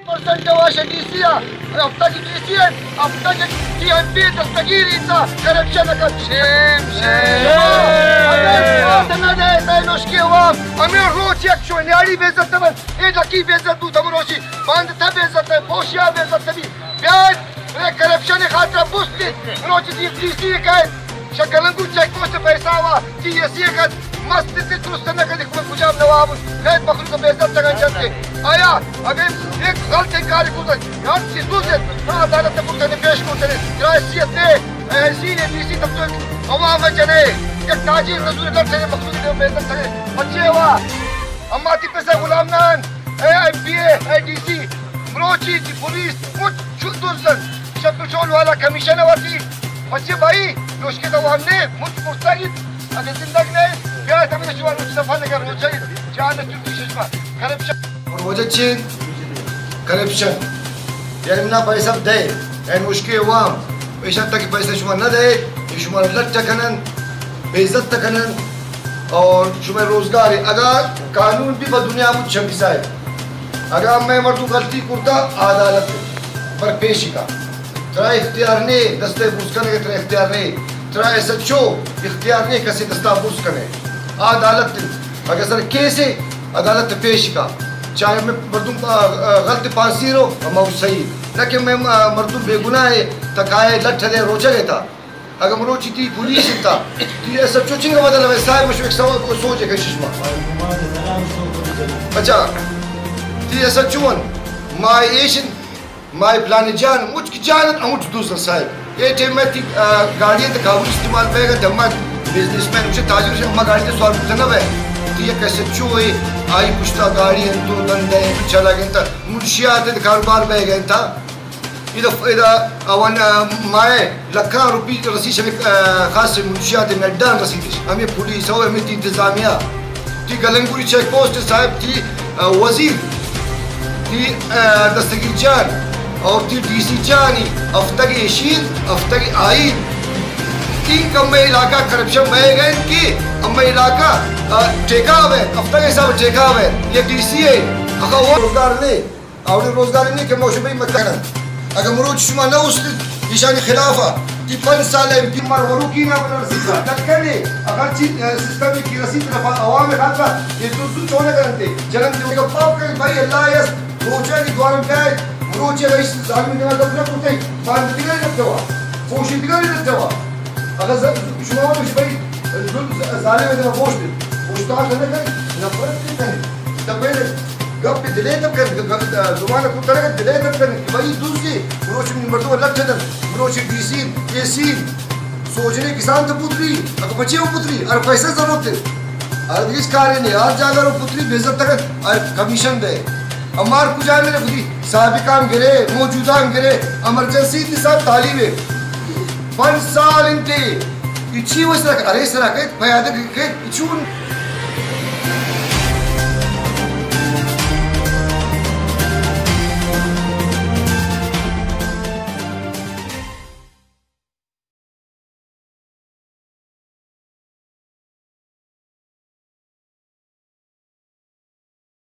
% wash ديسيا افتاك ديسيا افتاك دي ام بي تستجير انت كربشنا كشيم انا ده تايلوش كي وام امير روچ يكشو نياري بيزت تبن ايه لكي بيزت دو تمروشي باند تبيزت بوشيا بيزت تبي بياد كربشن خاطر بوستي روچ دي ديسيا كاي شكلنگو چیک پوسٹ پیسہ وا جی ایسی کا مست سے ترستنا کا دیکھو کجاب نواب غیر مخلوق بے عزت تگن چلتے آیا اگر ایک غلط انکار کو یار چیزوں سے عدالت کو نے پیش کو نے رئیسیت نے ایسی نے بیسی تب تک عوام جنے ایک تاجر رسول اللہ سے مخلوق نے بے عزت ہے بچے وا اما تی پیسہ غلام نان ایم پی اے ڈی سی مروچی دی پولیس کچھ چودرزن شب چول والا کمیشن واتی بچے بھائی روشکی دوام نے مجھ مستعد اگر زندگی نے بیائی تمہیں شوار مجھ صفحہ نگر ہو چاہید جہاں چلتی ششمہ کرپشن اور وجہ چین کرپشن یعنی منا پیسہ دے این مشکی عوام پیشن تک پیسہ شما نہ دے یہ شما لٹ تکنن بیزت تکنن اور شما روزگار ہے اگر قانون بھی با دنیا مجھ شمسا ہے اگر میں مردو غلطی کرتا عدالت پر پیشی کا ترا اختیار نہیں دستے بوس کرنے کے ترا اختیار نہیں ترا ایسا چو اختیار نہیں کسی دستا بوس کرنے عدالت اگر سر کیسے عدالت پیش کا چاہے میں مردم غلط پانسی رو اما وہ صحیح لیکن میں مردم بے گناہ ہے تکائے لٹھ دے روچہ گئے تھا اگر مروچی تھی پولیس تھا تی ایسا چو چنگا بدل ہے صاحب مشو ایک سوال کو سوچے گئے ششمہ اچھا تی ایسا چون مائی ایشن مائی پلان جان مجھ کی جانت اموچ دوسرا صاحب یہ ٹیم میں تھی گاڑیاں تو کابل استعمال پہ گا دھمت بزنس مین مجھے تاجر سے اما گاڑی تو سوال پتنب ہے تو یہ کیسے چوئے آئی پشتا گاڑیاں تو دندے چلا گئے تھا منشیات کاروبار بہ گئے تھا ادھا اوان مائے لکھاں روپی رسی شبک خاص سے منشیات میڈان رسی تھی ہمیں پولیس ہو ہمیں تھی انتظامیہ تھی گلنگوری چیک پوسٹ صاحب تھی وزیر تھی دستگیر جان اور تی ڈی سی جانی افتگی اشید افتگی آئین تین کم میں علاقہ کرپشن بہے گئے کی اما علاقہ ٹیکا ہوئے افتگی صاحب ٹیکا ہوئے یہ ڈی سی ہے اگر وہ روزگار لے اور روزگار نہیں کہ موشن بھئی مکرن اگر مروچ شما نہ اس نشانی خلافہ تی 5 سال ایم پی مرورو کی نہ بنا رسیدہ تکنے اگر چیز سسٹم کی رسید رفا عوام خاطرہ یہ دوسرو چونے کرنتے جنن دیو کہ پاپ کریں بھائی اللہ یس روچہ کی دوارم پہ مروچی رئیس ظالمی دیوار دفنہ کرتے ہیں باند دیگر ہی رکھتے ہوا فوشی دیگر ہی رکھتے ہوا اگر شما ہوں مجھ بھائی ظالم دیوار فوش دے فوشتار کرنے کریں نفرت نہیں کریں تب پہلے گپ پہ دلے تب کریں زمانہ کو طرح دلے تب کریں کہ بھائی دوسری مروچی مردوں اللہ چھدن مروچی ڈی سین یہ سین سوچنے کسان تو پتری اگر بچے ہو پتری اور پیسے ضرورت ہے اور اس کارے نے آج جاگر ہو پتری بیزت تک اور کمیشن دے امار کجا میرے خودی سابقان گرے موجودان گرے امرجنسی نصاب تعلیم ہے 5 سال انتے اچھی وہ اس طرح ارے اس طرح کہت پیادہ کہت اچھون